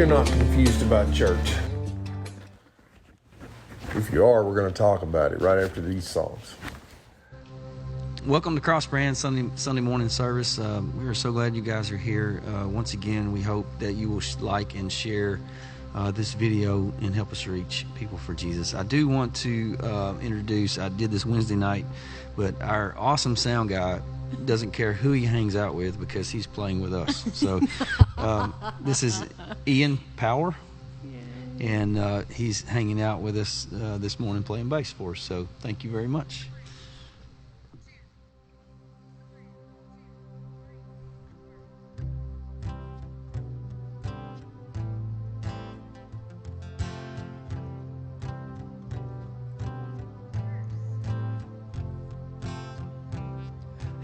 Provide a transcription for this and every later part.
you're not confused about church. If you are, we're going to talk about it right after these songs. Welcome to Cross Brand Sunday morning service. We are so glad you guys are here. Once again, we hope that you will like and share this video and help us reach people for Jesus. I do want to introduce, I did this Wednesday night, but our awesome sound guy doesn't care who he hangs out with because he's playing with us. So this is Ian Power, and he's hanging out with us this morning playing bass for us. So thank you very much.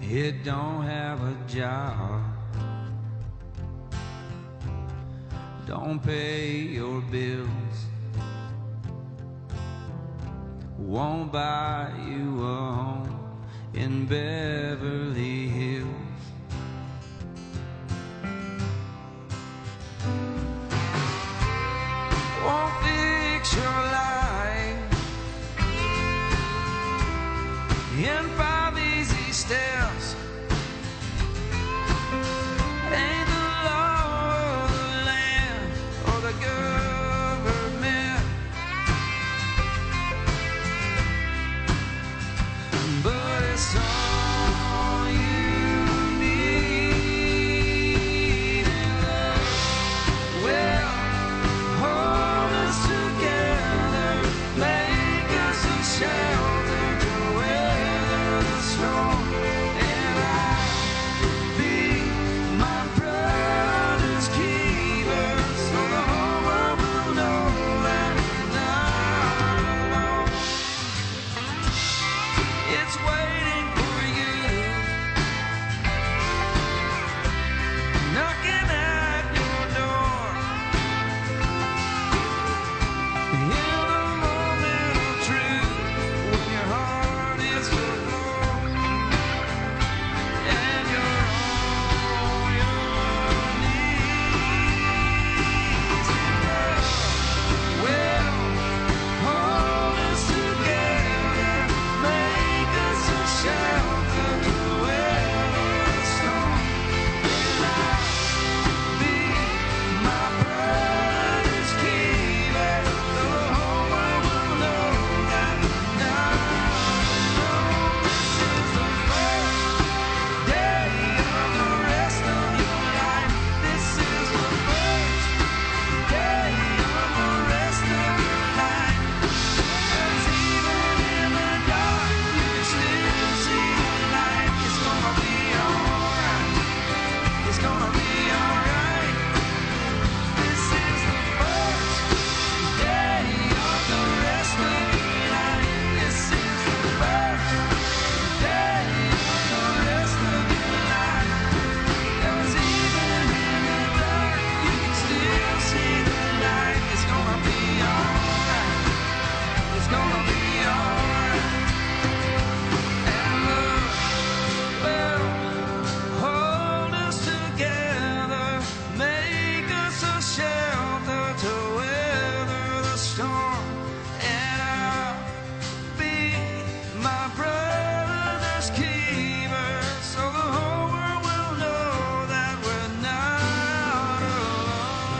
It don't have a job, don't pay your bills, won't buy you a home in Beverly Hills. Won't fix your life in 5 easy steps. Ain't the law of the land or the government, but it's all you need. And love will hold us together, make us a shelter to weather the storm. And I'll be my brother's keeper, so the whole world will know that we're not alone. It's waiting for you, knocking at your door. In the moment of truth, when your heart is full and you're on your knees, will hold us together, make us a shelter to weather the storm. And I'll be my brother's keeper, so the whole world will know that we're not alone. This is the first day of the rest of your life. This is the first day of the rest of your life. 'Cause even in the dark, you can still see the light. It's gonna be alright. It's gonna be alright. This is the first day of the rest of your life. This is the first day of the rest of your life. 'Cause even in the dark, you can still see the light. It's gonna be alright. It's gonna be alright. And love will hold us together, make us a shelter to weather the storm. And I'll be my brother's keeper, so the whole world will know that we're not alone.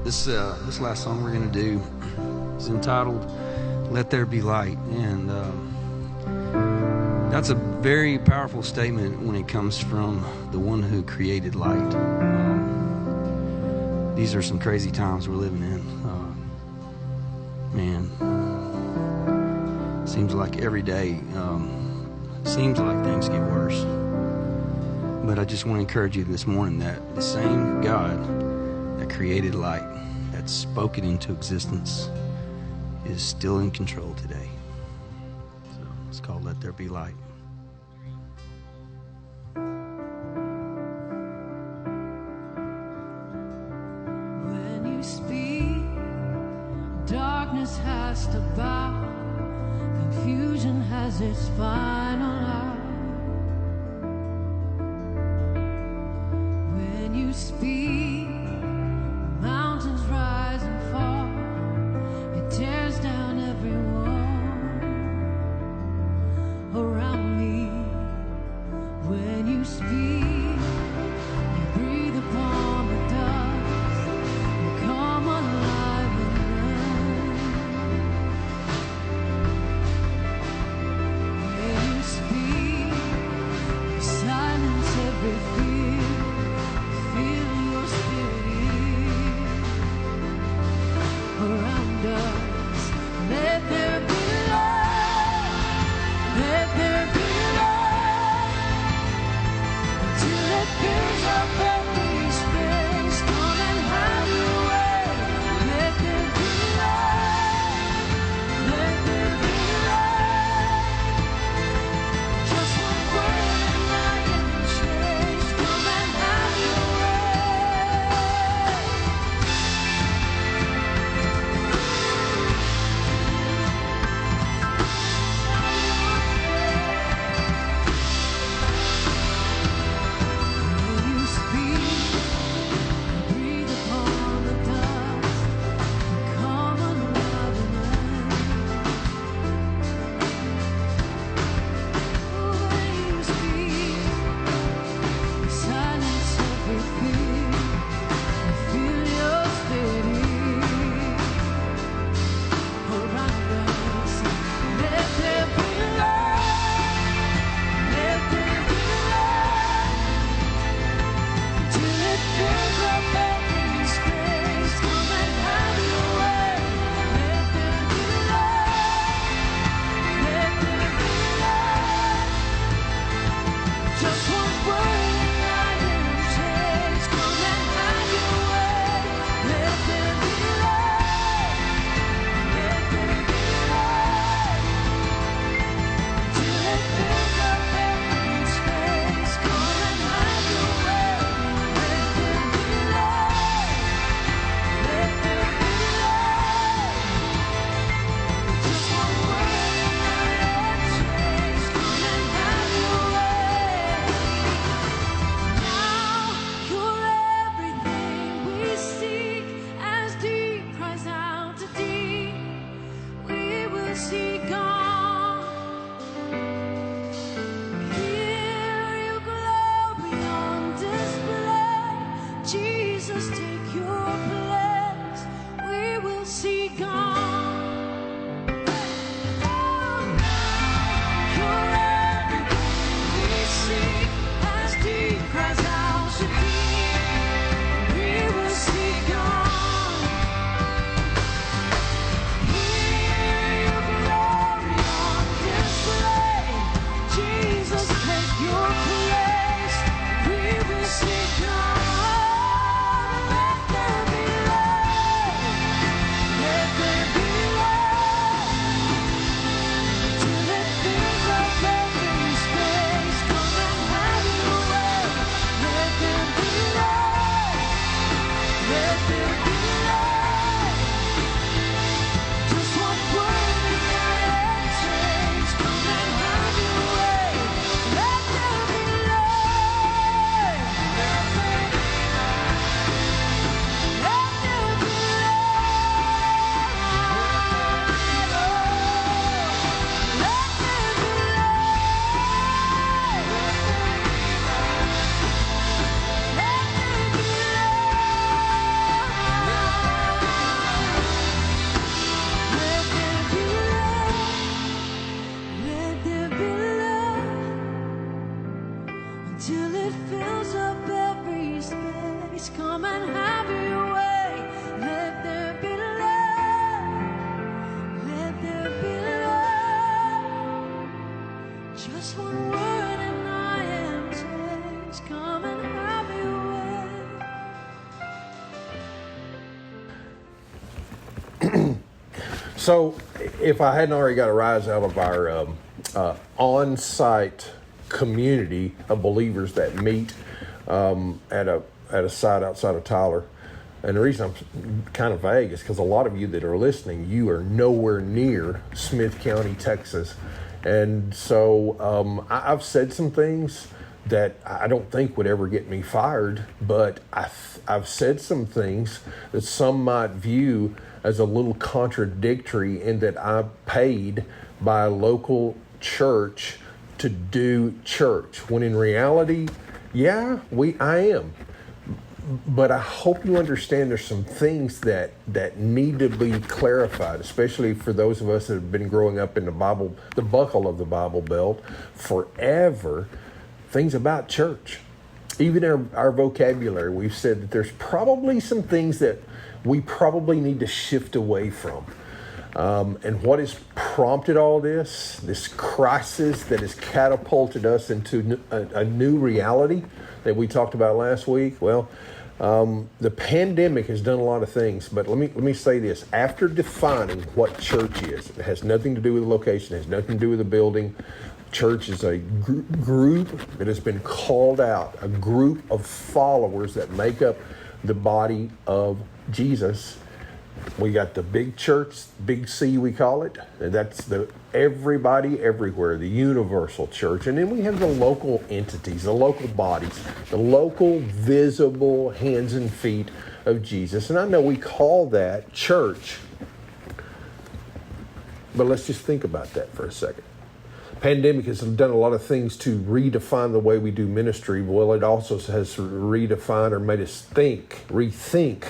This last song we're going to do is entitled "Let There Be Light," and that's a very powerful statement when it comes from the one who created light. These are some crazy times we're living in. Seems like every day, seems like things get worse. But I just want to encourage you this morning that the same God that created light, that spoke it into existence, is still in control today. So it's called "Let There Be Light." When you speak, darkness has to bow. Confusion has its final hour. When you speak, mountains rise and fall. It tears down every wall around me. When you speak, you breathe upon the dust. You come alive and run. When you speak, you silence every fear. Feel your spirit around us. Let there be light. Let there be light. Until it fills up every space. Come and have your way. Let there be light. Let there be light. Just one word and I can change. Come and have your When you speak, breathe upon the dust. Come alive and when you speak, silence every fear. Feel your spirit around us. Let there be light. Let there be light. Till it fills up every space. Come and have your way. Let there be light. Let there be light. Just one word and I can change. Come and have your way. Let there be light. Let there be light. Till it fills up every space. Come and have your way. Let there be light. Let there be light. Just one word and I can change. Come and have your way. Now you're everything we seek as deep cries out to deep. We will see God. Hear your glory on display. Jesus, take your place. We will see God. You're everything we seek as deep cries out to deep. We will see God. Hear your glory on display. Jesus, take your place. We will see God. Let there be light. Let there be light. Till it fills up every space. Come and have your way. Let there be light. Let there be light. Just one word and I change. Come and have your way. Let there be till it fills up every space. Come and have your way. Let there be love. Let there be love. Just one word and I am changed. Come and have your way. So, if I hadn't already got a rise out of our on-site community of believers that meet at a site outside of Tyler, and the reason I'm kind of vague is because a lot of you that are listening, you are nowhere near Smith County, Texas, and so I've said some things that I don't think would ever get me fired, but I've said some things that some might view as a little contradictory in that I paid by a local church to do church, when in reality, yeah, I am. But I hope you understand there's some things that need to be clarified, especially for those of us that have been growing up in the buckle of the Bible Belt forever, things about church. Even our vocabulary, we've said that there's probably some things that we probably need to shift away from. And what has prompted all this crisis that has catapulted us into a new reality that we talked about last week? Well, the pandemic has done a lot of things, but let me say this. After defining what church is, it has nothing to do with the location, it has nothing to do with the building. Church is a group that has been called out, a group of followers that make up the body of Jesus. We got the big church, big C we call it, and that's the everybody everywhere, the universal church. And then we have the local entities, the local bodies, the local visible hands and feet of Jesus. And I know we call that church, but let's just think about that for a second. Pandemic has done a lot of things to redefine the way we do ministry. Well, it also has redefined or made us rethink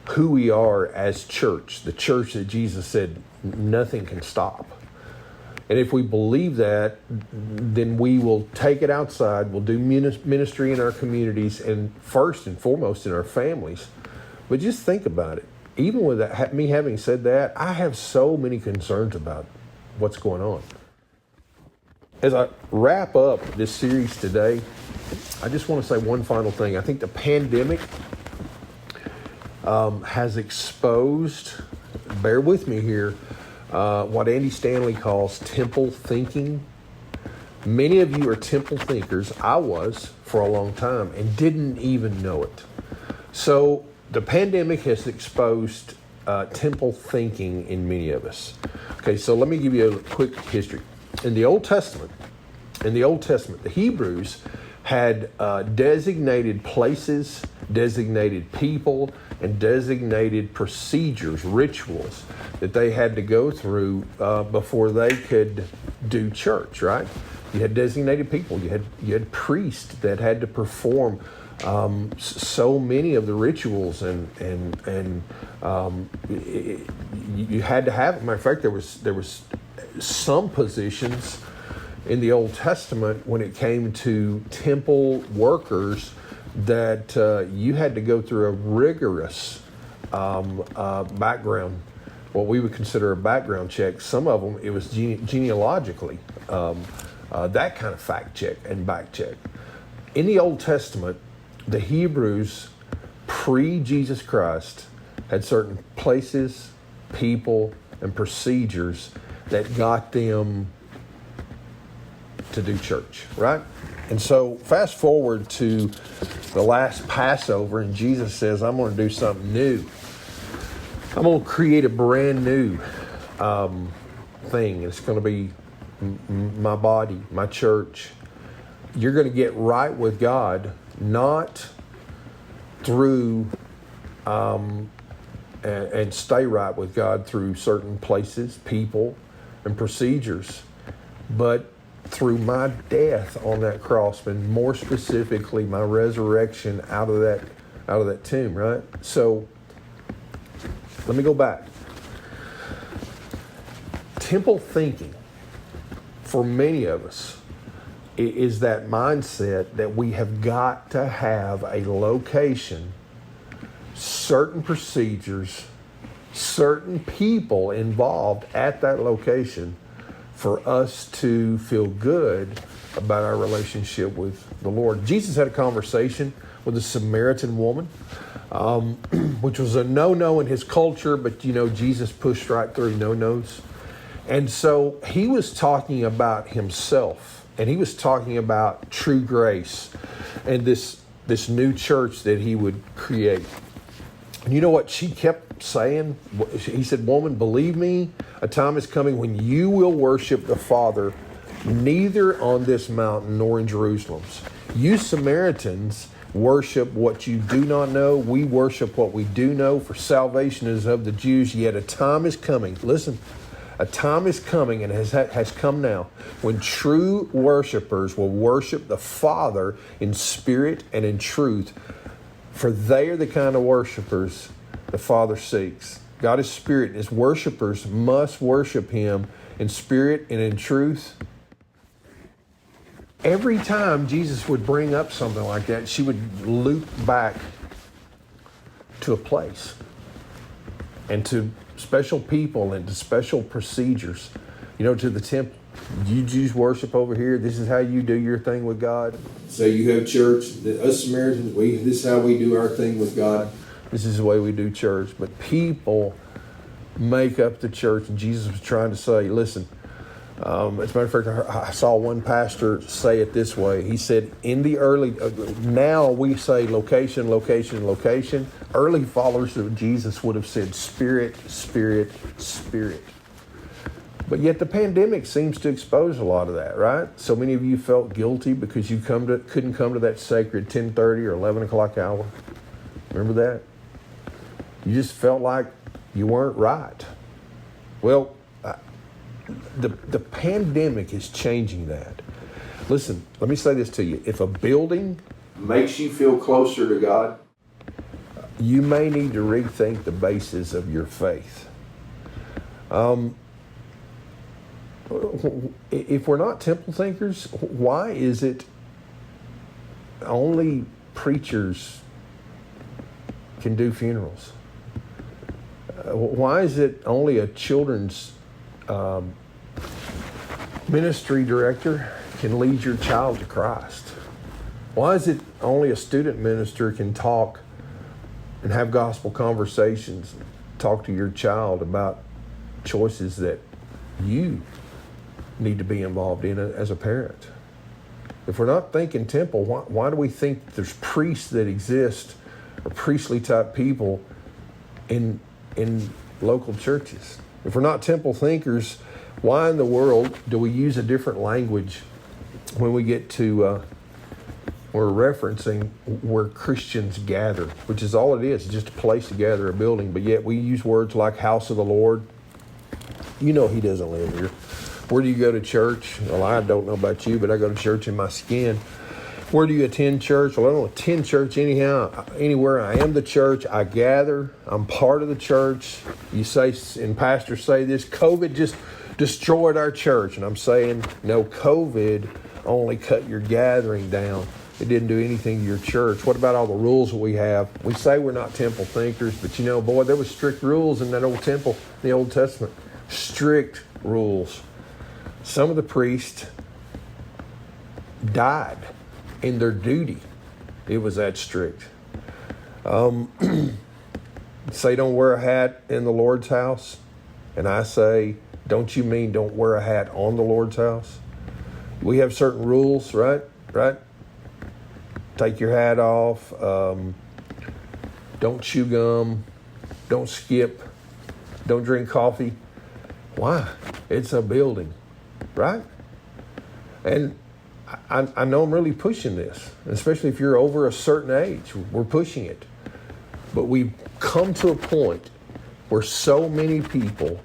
who we are as church, the church that Jesus said nothing can stop. And if we believe that, then we will take it outside, we'll do ministry in our communities, and first and foremost in our families. But just think about it. Even with that, me having said that, I have so many concerns about what's going on. As I wrap up this series today, I just want to say one final thing. I think the pandemic has exposed, bear with me here, what Andy Stanley calls temple thinking. Many of you are temple thinkers. I was for a long time and didn't even know it. So the pandemic has exposed temple thinking in many of us. Okay, so let me give you a quick history. In the Old Testament, the Hebrews had designated places, designated people, and designated procedures, rituals that they had to go through before they could do church, right? You had designated people. You had priests that had to perform so many of the rituals, and you had to have. Matter of fact, there was some positions in the Old Testament when it came to temple workers that you had to go through a rigorous background, what we would consider a background check. Some of them, it was genealogically, that kind of fact check and back check. In the Old Testament, the Hebrews, pre-Jesus Christ, had certain places, people, and procedures that got them to do church, right? And so fast forward to the last Passover, and Jesus says, I'm going to do something new. I'm going to create a brand new thing. It's going to be my body, my church. You're going to get right with God, not through and stay right with God through certain places, people, and procedures, but through my death on that cross, and more specifically my resurrection out of that tomb, right? So let me go back. Temple thinking, for many of us, is that mindset that we have got to have a location, certain procedures, certain people involved at that location for us to feel good about our relationship with the Lord. Jesus had a conversation with a Samaritan woman, which was a no-no in his culture, but you know, Jesus pushed right through no-nos. And so he was talking about himself, and he was talking about true grace and this new church that he would create. And you know what she kept saying? He said, "Woman, believe me, a time is coming when you will worship the Father neither on this mountain nor in Jerusalem's. You Samaritans worship what you do not know. We worship what we do know, for salvation is of the Jews. Yet a time is coming." Listen. A time is coming, and has come now, when true worshipers will worship the Father in spirit and in truth, for they are the kind of worshipers the Father seeks. God is spirit, and his worshipers must worship him in spirit and in truth. Every time Jesus would bring up something like that, she would loop back to a place and to special people and to special procedures, you know, to the temple. You Jews worship over here. This is how you do your thing with God. So you have church. Us Samaritans, this is how we do our thing with God. This is the way we do church. But people make up the church, and Jesus was trying to say, listen, as a matter of fact, I saw one pastor say it this way. He said, in the early, now we say location, location, location. Early followers of Jesus would have said spirit, spirit, spirit. But yet the pandemic seems to expose a lot of that, right? So many of you felt guilty because you couldn't come to that sacred 10:30 or 11 o'clock hour. Remember that? You just felt like you weren't right. Well, the pandemic is changing that. Listen, let me say this to you. If a building makes you feel closer to God, you may need to rethink the basis of your faith. If we're not temple thinkers, why is it only preachers can do funerals? Why is it only a children's ministry director can lead your child to Christ? Why is it only a student minister can talk and have gospel conversations, talk to your child about choices that you need to be involved in as a parent? If we're not thinking temple, why do we think there's priests that exist, or priestly type people in local churches? If we're not temple thinkers, why in the world do we use a different language when we get to we're referencing where Christians gather, which is all it is, just a place to gather, a building, but yet we use words like house of the Lord. You know he doesn't live here. Where do you go to church? Well, I don't know about you, but I go to church in my skin. Where do you attend church? Well, I don't attend church anywhere. I am the church. I gather. I'm part of the church. You say, and pastors say this, COVID just destroyed our church. And I'm saying, no, COVID only cut your gathering down. It didn't do anything to your church. What about all the rules that we have? We say we're not temple thinkers, but you know, boy, there was strict rules in that old temple, in the Old Testament. Strict rules. Some of the priests died in their duty. It was that strict. Say don't wear a hat in the Lord's house. And I say, don't you mean don't wear a hat on the Lord's house? We have certain rules, right? Right? Take your hat off. Don't chew gum. Don't skip. Don't drink coffee. Why? It's a building, right? And I know I'm really pushing this, especially if you're over a certain age. We're pushing it. But we've come to a point where so many people,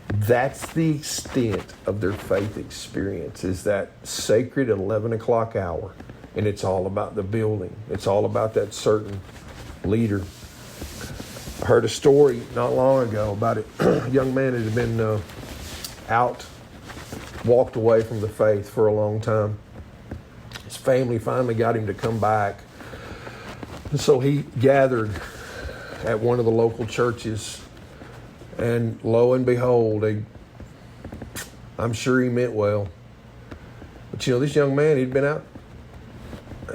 that's the extent of their faith experience, is that sacred 11 o'clock hour. And it's all about the building. It's all about that certain leader. I heard a story not long ago about a young man that had been walked away from the faith for a long time. His family finally got him to come back. And so he gathered at one of the local churches, and lo and behold, I'm sure he meant well. But you know, this young man,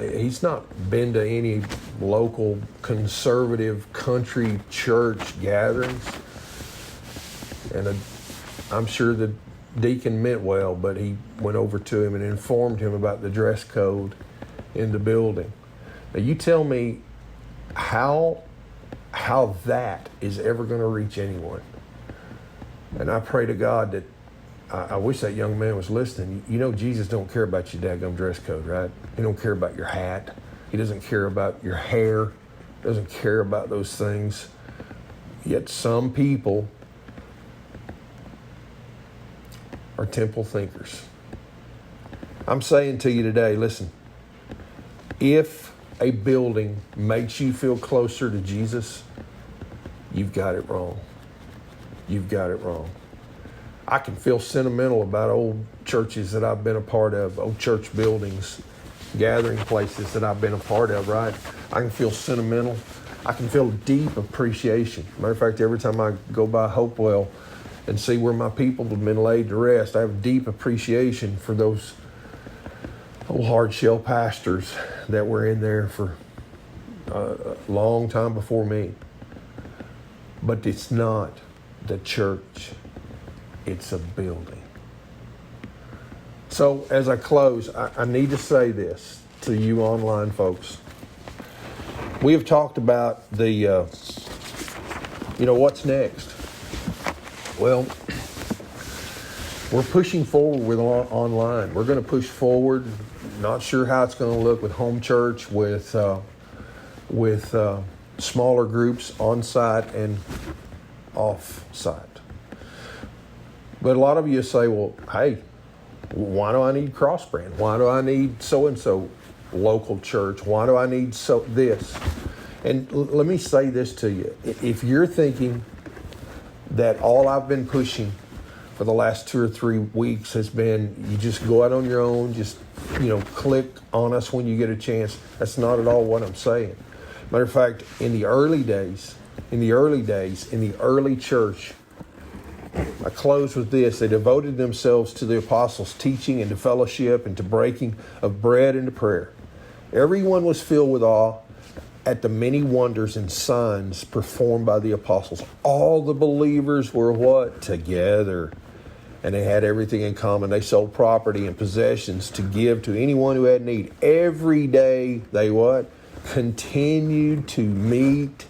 he's not been to any local conservative country church gatherings. And I'm sure the deacon meant well, but he went over to him and informed him about the dress code in the building. Now you tell me how that is ever going to reach anyone. And I pray to God that I wish that young man was listening. You know, Jesus don't care about your daggum dress code, right? He don't care about your hat. He doesn't care about your hair. Doesn't care about those things. Yet some people are temple thinkers. I'm saying to you today, listen, if a building makes you feel closer to Jesus, you've got it wrong. You've got it wrong. I can feel sentimental about old churches that I've been a part of, old church buildings, gathering places that I've been a part of, right? I can feel sentimental. I can feel deep appreciation. Matter of fact, every time I go by Hopewell and see where my people have been laid to rest, I have deep appreciation for those old hard shell pastors that were in there for a long time before me. But it's not the church. It's a building. So as I close, I need to say this to you online folks. We have talked about the, what's next? Well, we're pushing forward with online. We're going to push forward. Not sure how it's going to look with home church, with smaller groups on site and off site. But a lot of you say, well, hey, why do I need Cross Brand? Why do I need so-and-so local church? Why do I need this? And let me say this to you. If you're thinking that all I've been pushing for the last 2 or 3 weeks has been you just go out on your own, just, click on us when you get a chance, that's not at all what I'm saying. Matter of fact, in the early church, I close with this. They devoted themselves to the apostles' teaching and to fellowship and to breaking of bread and to prayer. Everyone was filled with awe at the many wonders and signs performed by the apostles. All the believers were what? Together. And they had everything in common. They sold property and possessions to give to anyone who had need. Every day they what? Continued to meet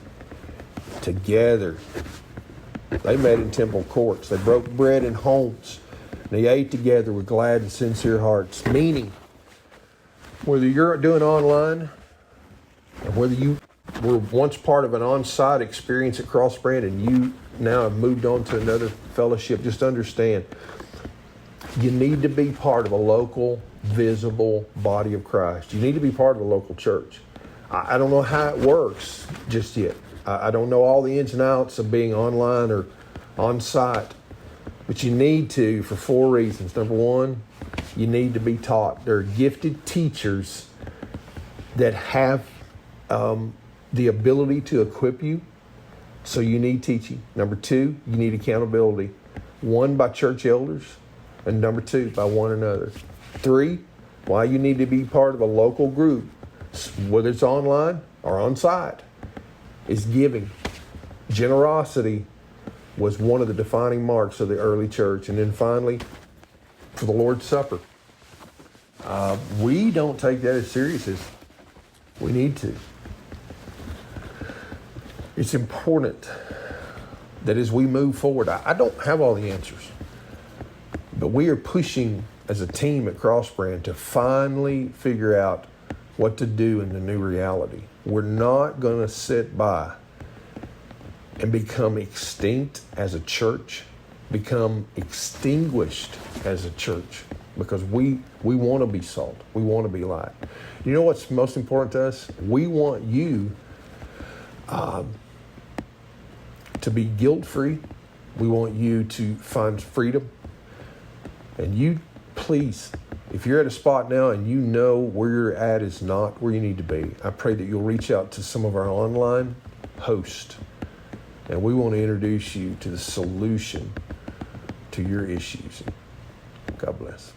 together. They met in temple courts. They broke bread in homes. They ate together with glad and sincere hearts. Meaning, whether you're doing online or whether you were once part of an on-site experience at Cross Brand and you now have moved on to another fellowship, just understand, you need to be part of a local, visible body of Christ. You need to be part of a local church. I don't know how it works just yet. I don't know all the ins and outs of being online or on site, but you need to for 4 reasons. Number one, you need to be taught. There are gifted teachers that have the ability to equip you, so you need teaching. Number two, you need accountability. 1, by church elders, and number 2, by one another. 3, why you need to be part of a local group, whether it's online or on site, is giving. Generosity was one of the defining marks of the early church. And then finally, for the Lord's Supper. We don't take that as serious as we need to. It's important that as we move forward, I don't have all the answers, but we are pushing as a team at Cross Brand to finally figure out what to do in the new reality. We're not going to sit by and become extinct as a church, become extinguished as a church, because we want to be salt. We want to be light. You know what's most important to us? We want you to be guilt-free. We want you to find freedom. And you, please, If you're at a spot now and you know where you're at is not where you need to be, I pray that you'll reach out to some of our online hosts, and we want to introduce you to the solution to your issues. God bless.